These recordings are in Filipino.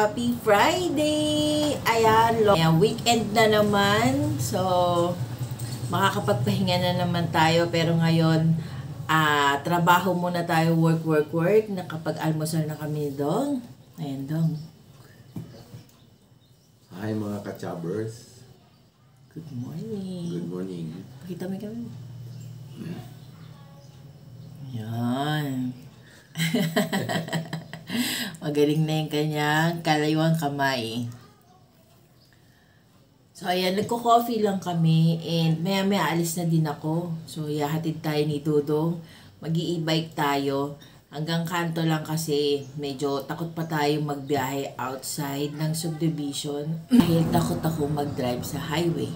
Happy Friday! Ayan, weekend na naman. So, makakapagpahinga na naman tayo. Pero ngayon, trabaho muna tayo, work. Nakapag-almusal na kami, Dong. Ayan, Dong. Hi mga ka-chabbers. Good morning. Good morning. Pakita mo kami. Ayan. Magaling na yung kanyang kalaywang kamay. So, ayan, nagko-coffee lang kami and maya-maya alis na din ako. So, yahatid tayo ni Dodong. Mag-i-bike tayo. Hanggang kanto lang kasi medyo takot pa tayo magbiyahe outside ng subdivision. Dahil takot ako mag-drive sa highway.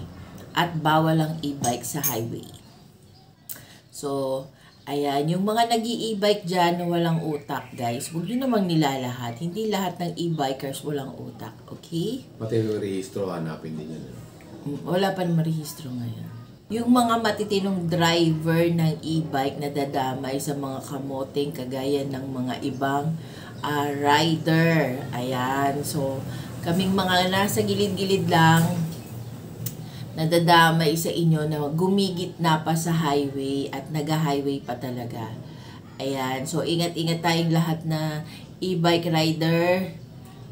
At bawal ang e-bike sa highway. So, ayan, yung mga nag-i-e-bike dyan na walang utak, guys, huwag nyo namang nilalahat. Hindi lahat ng e-bikers walang utak, okay? Pati yung rehistro, hanapin din yan. Wala pa naman rehistro ngayon. Yung mga matitinong driver ng e-bike na dadamay sa mga kamoteng kagaya ng mga ibang rider. Ayan, so, kaming mga nasa gilid-gilid lang, nadadamay sa inyo na gumigit na pa sa highway at naga-highway pa talaga. Ayan. So, ingat-ingat tayong lahat na e-bike rider.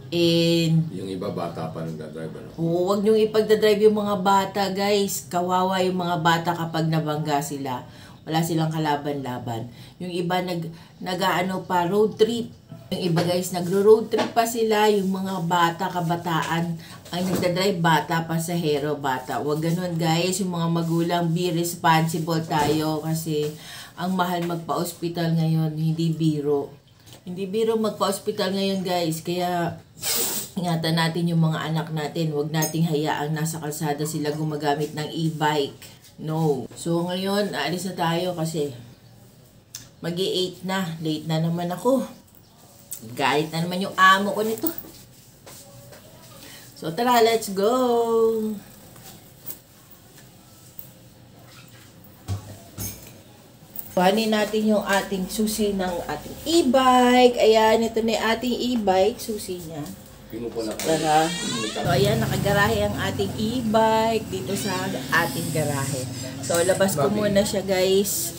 And yung iba bata pa nagdadrive, ano? Oo, huwag niyong ipagdadrive yung mga bata, guys. Kawawa yung mga bata kapag nabangga sila. Wala silang kalaban-laban. Yung iba nag-ano pa, road trip. Yung iba, guys, nagro-road trip pa sila. Yung mga bata, kabataan, ang nagdadrive, bata, pasahero, bata. Huwag ganun, guys. Yung mga magulang, be responsible tayo kasi ang mahal magpa-hospital ngayon, hindi biro. Hindi biro magpa-hospital ngayon, guys. Kaya, ingatan natin yung mga anak natin. Huwag nating hayaang nasa kalsada sila gumagamit ng e-bike. No. So, ngayon, aalis na tayo kasi mag-8 na. Late na naman ako. Galit na naman yung amo ko nito. So, tara, let's go! Kuhanin natin yung ating susi ng ating e-bike. Ayan, ito na yung ating e-bike. Susi niya. Tara. So, ayan, nakagarahe ang ating e-bike dito sa ating garahe. So, labas ko muna siya, guys.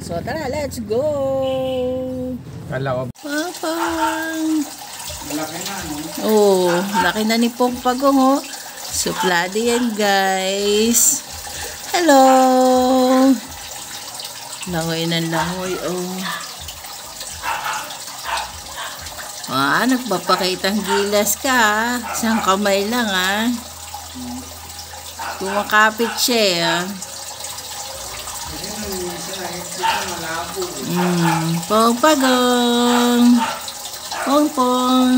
So, tara, let's go! Kala ko. Papang! Malaki na, no? Oh, laki na ni Pongpagong, oh. Suplado yan, guys. Hello! Langoy ng langoy, oh. Nagpapakitang gilas ka, ah. Isang kamay lang, ah. Kumakapit siya, ah. Pongpagong! Pongpong!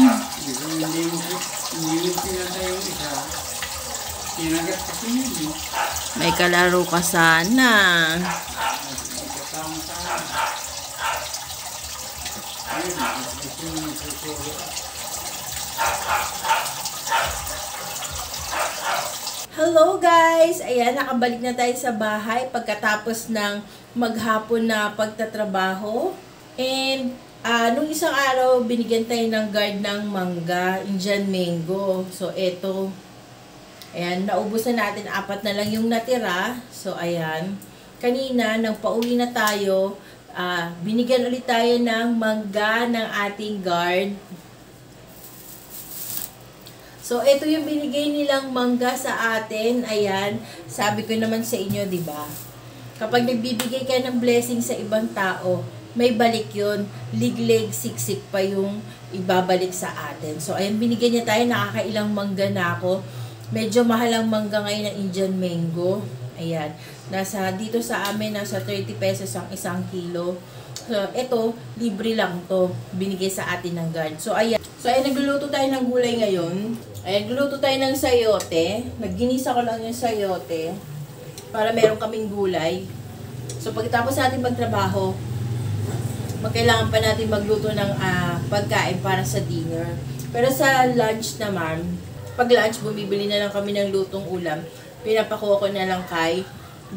May kalaro ka sana. Hello guys! Ayan, nakabalik na tayo sa bahay pagkatapos ng maghapon na pagtatrabaho. And nung isang araw, binigyan tayo ng guard ng mangga, Indian mango. So, eto. Ayan, naubos na natin. 4 na lang yung natira. So, ayan. Kanina, nang pauwi na tayo, binigyan ulit tayo ng mangga ng ating guard. So, ito yung binigay nilang mangga sa atin. Ayan, sabi ko naman sa inyo, di ba? Kapag nagbibigay ka ng blessing sa ibang tao, may balik yun. Liglig, siksik pa yung ibabalik sa atin. So, ayan, binigyan niya tayo. Nakakailang mangga na ako. Medyo mahal ang mangga ngayon ng Indian mango. Ayan, dito sa amin, nasa 30 pesos ang 1 kilo. So, ito, libre lang to. Binigay sa atin ng guard. So, ayan. So, ayan, nagluluto tayo ng gulay ngayon. Ayan, nagluluto tayo ng sayote. Nagginisa ko lang yung sayote para meron kaming gulay. So, pagkatapos natin magtrabaho, magkailangan pa natin magluto ng pagkain para sa dinner. Pero sa lunch naman, pag lunch, bumibili na lang kami ng lutong ulam. Pinapakuha ko na lang kay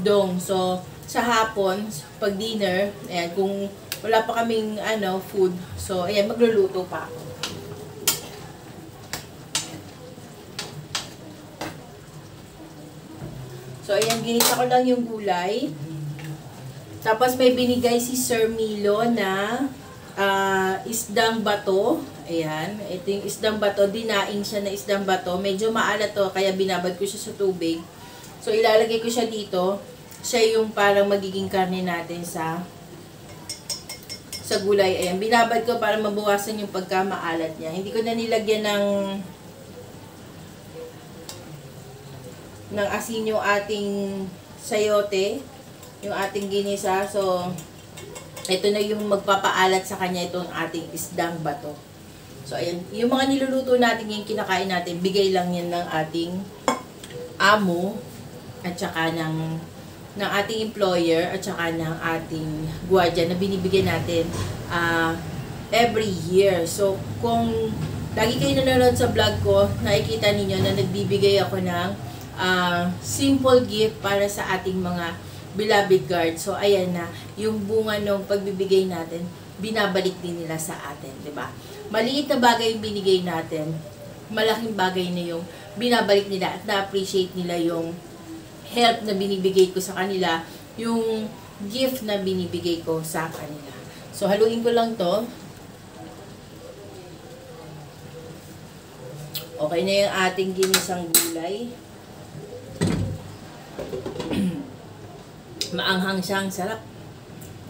Dong. So, sa hapon, pag dinner, ayan, kung wala pa kaming food, so, ayan, magluluto pa ako. So, ayan, ginisa ko lang yung gulay. Tapos, may binigay si Sir Milo na isdang bato. Ayan, ito yung isdang bato. Dinaing siya na isdang bato. Medyo maalat to, kaya binabad ko siya sa tubig. So, ilalagay ko siya dito. Siya yung parang magiging karne natin sa gulay. Ayan, binabad ko para mabawasan yung pagkamaalat niya. Hindi ko na nilagyan ng asin yung ating sayote, yung ating ginisa. So, ito na yung magpapaalat sa kanya, itong ating isdang bato. So, ayan, yung mga niluluto natin, yung kinakain natin, bigay lang yan ng ating amo, at saka ng ating employer, at saka ng ating guardian na binibigyan natin every year. So, kung lagi kayo nanonood sa vlog ko, nakikita ninyo na nagbibigay ako ng simple gift para sa ating mga beloved guards. So, ayan na, yung bunga ng pagbibigay natin, binabalik din nila sa atin, di ba? Maliit na bagay yung binigay natin, malaking bagay na yung binabalik nila at na-appreciate nila yung help na binibigay ko sa kanila, yung gift na binibigay ko sa kanila. So, haluin ko lang to. Okay na yung ating ginisang gulay. Maanghang siyang sarap.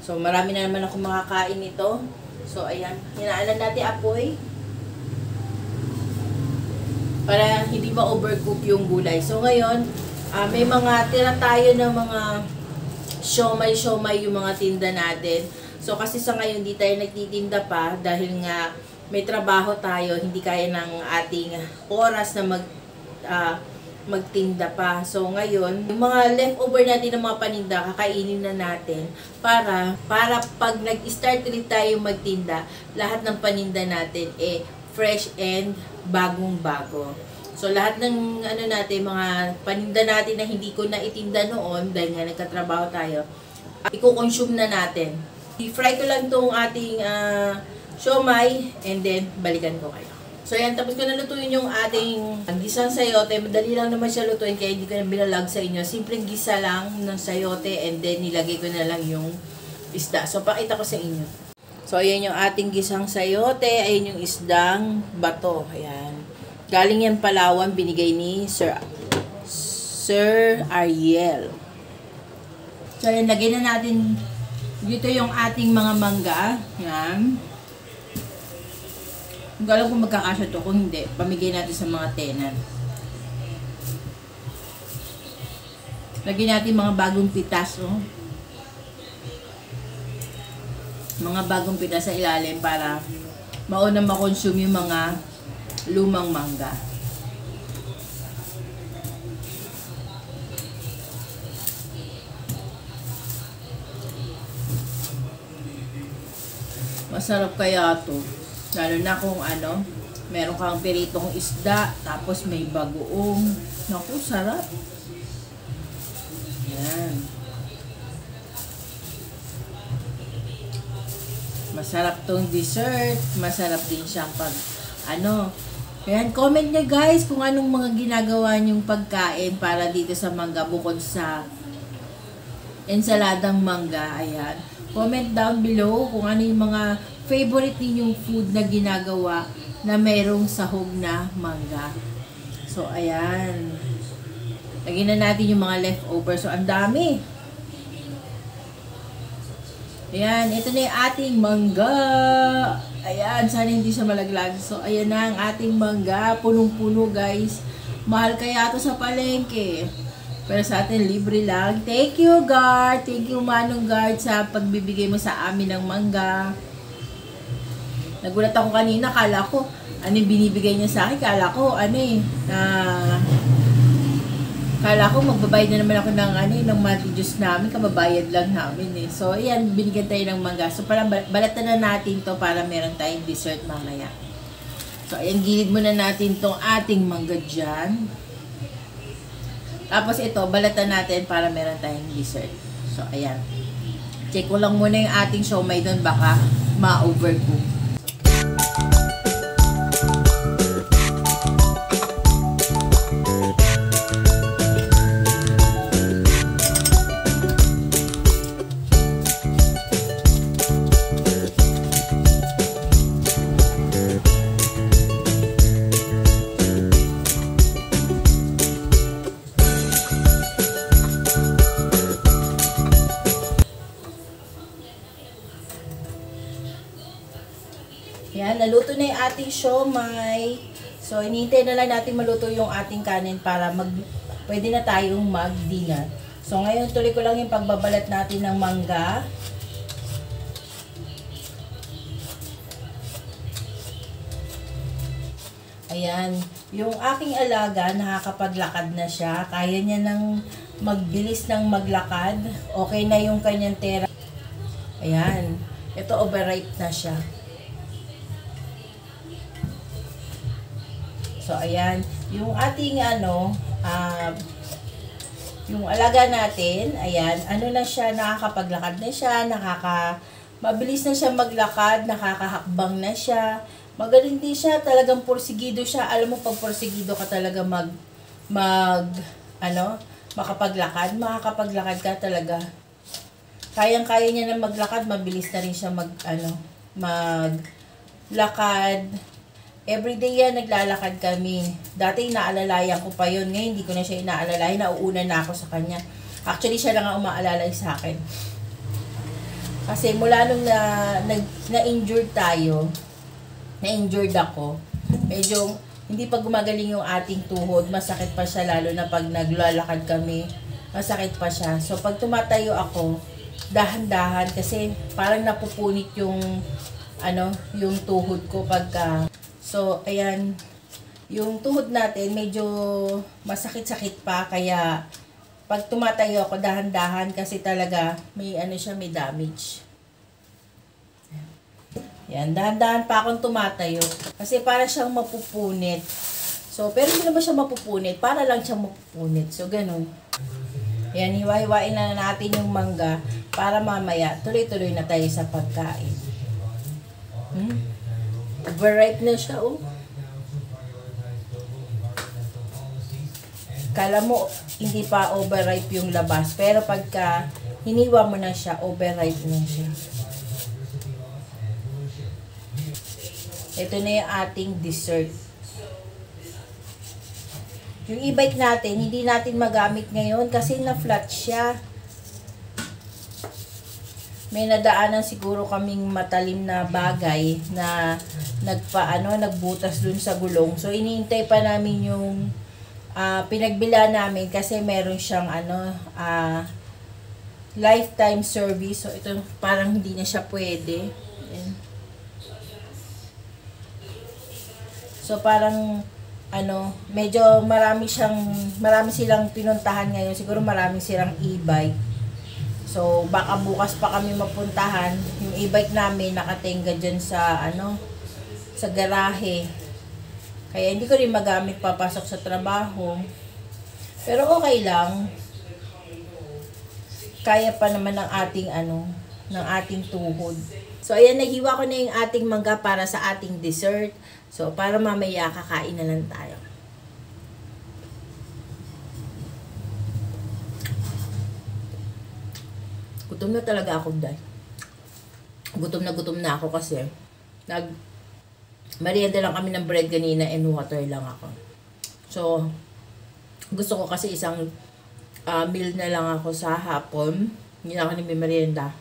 So, marami na naman ako makakain nito. So, ayan. Hinaalan natin apoy para hindi ma-overcook yung gulay. So, ngayon, may mga tira tayo ng mga siomay yung mga tinda natin. So, kasi sa ngayon, hindi tayo nagtitinda pa dahil nga may trabaho tayo. Hindi kaya ng ating oras na magtinda pa. So, ngayon, yung mga leftover natin ng mga paninda, kakainin na natin para pag nag-start ulit tayo magtinda, lahat ng paninda natin fresh and bagong-bago. So, lahat ng natin, mga paninda natin na hindi ko na itinda noon, dahil nga nagkatrabaho tayo, i-consume na natin. I-fry ko lang tong ating siomay, and then balikan ko kayo. So, yan, tapos ko na lutuin yung ating gisang sayote. Madali lang naman siya lutuin, kaya hindi ko na binalag sa inyo. Simpleng gisa lang ng sayote, and then nilagay ko na lang yung isda. So, pakita ko sa inyo. So, ayan yung ating gisang sayote. Ayan yung isdang bato. Ayan. Galing yan Palawan, binigay ni Sir Ariel. So, ayan, lagay na natin dito yung ating mga mangga. Yan. Hindi ko alam kung magkakasya to. Kung hindi, pamigay natin sa mga tenant. Lagyan natin mga bagong pitas, oh. Mga bagong pitas sa ilalim para mauna makonsume yung mga lumang mangga. Masarap kaya to. Lalo na kung Meron kang piritong isda, tapos may bagoong. Naku, sarap. Yan. Masarap tong dessert. Masarap din siyang Ayan, comment nyo guys kung anong mga ginagawa nyong pagkain para dito sa mangga bukod sa ensaladang mangga. Ayan. Comment down below kung ano yung mga favorite ninyong food na ginagawa na merong sahog na mangga. So, ayan. Lagyan na natin yung mga leftovers. So, ang dami. Ayan, ito na yung ating mangga. Ayan, sana hindi siya malaglag. So, ayan na ang ating mangga. Punong-puno, guys. Mahal kaya ito sa palengke. Pero sa atin, libre lang. Thank you, guard. Thank you, Manong Guard, sa pagbibigay mo sa amin ng mangga. Nagulat ako kanina, kala ko, ano yung binibigay niya sa akin, kala ko magbabayad na naman ako ng monthly juice namin, kababayad lang namin eh. So, ayan, binigyan tayo ng mangga. So, parang balatan na natin to para meron tayong dessert mamaya. So, ayan, gilid muna natin tong ating mangga dyan. Tapos ito, balatan natin para meron tayong dessert. So, ayan. Check ko lang muna yung ating siomai doon, baka ma-overcook. Yan, naluto na yung ating siomai. So, hinihintay na lang natin maluto yung ating kanin para pwede na tayong mag-dinner. So, ngayon tuloy ko lang yung pagbabalat natin ng mangga. Ayan, yung aking alaga nakakapaglakad na siya. Kaya niya nang magbilis ng maglakad. Okay na yung kanyang tera. Ayan, ito overripe na siya. So, ayan. Yung ating, yung alaga natin, ayan, na siya, nakakapaglakad na siya, mabilis na siya maglakad, nakakahakbang na siya. Magaling din siya, talagang porsigido siya. Alam mo, pag porsigido ka talaga makakapaglakad ka talaga. Kayang-kaya niya na maglakad, mabilis na rin siya maglakad. Everyday yan, naglalakad kami. Dati inaalalayan ko pa yun. Ngayon, hindi ko na siya inaalalayan. Nauuna na ako sa kanya. Actually, siya lang ang umaalalay sa akin. Kasi mula nung na-injured tayo, na-injured ako, medyo hindi pa gumagaling yung ating tuhod. Masakit pa siya, lalo na pag naglalakad kami. Masakit pa siya. So, pag tumatayo ako, dahan-dahan, kasi parang napupunit yung tuhod ko pagka. So, ayan, yung tuhod natin medyo masakit-sakit pa, kaya pag tumatayo ako dahan-dahan kasi talaga may may damage. Yan, dahan-dahan pa akong tumatayo kasi para siyang mapupunit. So, pero hindi naman siya mapupunit, para lang siyang mapupunit. So, ganun. Yan, hiwa-hiwain na natin yung mangga para mamaya tuloy-tuloy na tayo sa pagkain. Overripe na siya, oh. Kala mo, hindi pa overripe yung labas. Pero pagka hiniwa mo na siya, overripe na siya. Ito na yung ating dessert. Yung e-bike natin, hindi natin magamit ngayon kasi na-flat siya. May nadaanan siguro kaming matalim na bagay na nagbutas dun sa gulong. So, iniintay pa namin yung pinagbila namin kasi meron siyang lifetime service. So, ito parang hindi na siya pwede. Ayan. So, parang medyo marami silang pinuntahan ngayon. Siguro marami silang e-bike. So, baka bukas pa kami mapuntahan. Yung e-bike namin nakatingga dyan sa, sa garahe. Kaya hindi ko rin magamit papasok sa trabaho. Pero okay lang. Kaya pa naman ng ating ng ating tuhod. So ayan, nahiwa ko na yung ating mangga para sa ating dessert. So para mamaya kakain na lang tayo. Gutom na talaga ako, dahil gutom na ako kasi merienda lang kami ng bread kanina and water lang ako. So gusto ko kasi isang meal na lang ako sa hapon. Hindi na ako may merienda.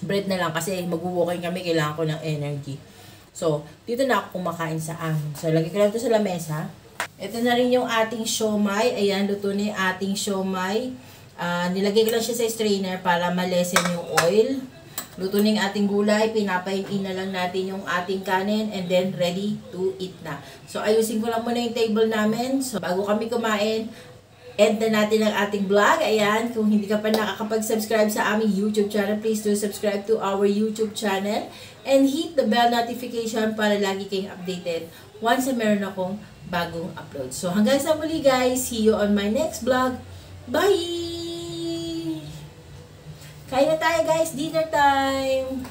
Bread na lang kasi mag-walking kami, kailangan ko ng energy. So dito na ako kumakain sa amin. So lagay ko lang ito sa lamesa. Ito na rin yung ating siomai. Ayan, luto na yung ating siomai. Nilagay ko lang siya sa strainer para malesen yung oil. Luto na yung ating gulay. Pinapain na lang natin yung ating kanin and then ready to eat na. So ayusin ko lang muna yung table namin. So bago kami kumain, end na natin ang ating vlog. Ayan, kung hindi ka pa nakakapag-subscribe sa aming YouTube channel, please do subscribe to our YouTube channel and hit the bell notification para lagi kayong updated once na meron akong bagong upload. So hanggang sa muli guys, see you on my next vlog. Bye! Kain na tayo guys, dinner time!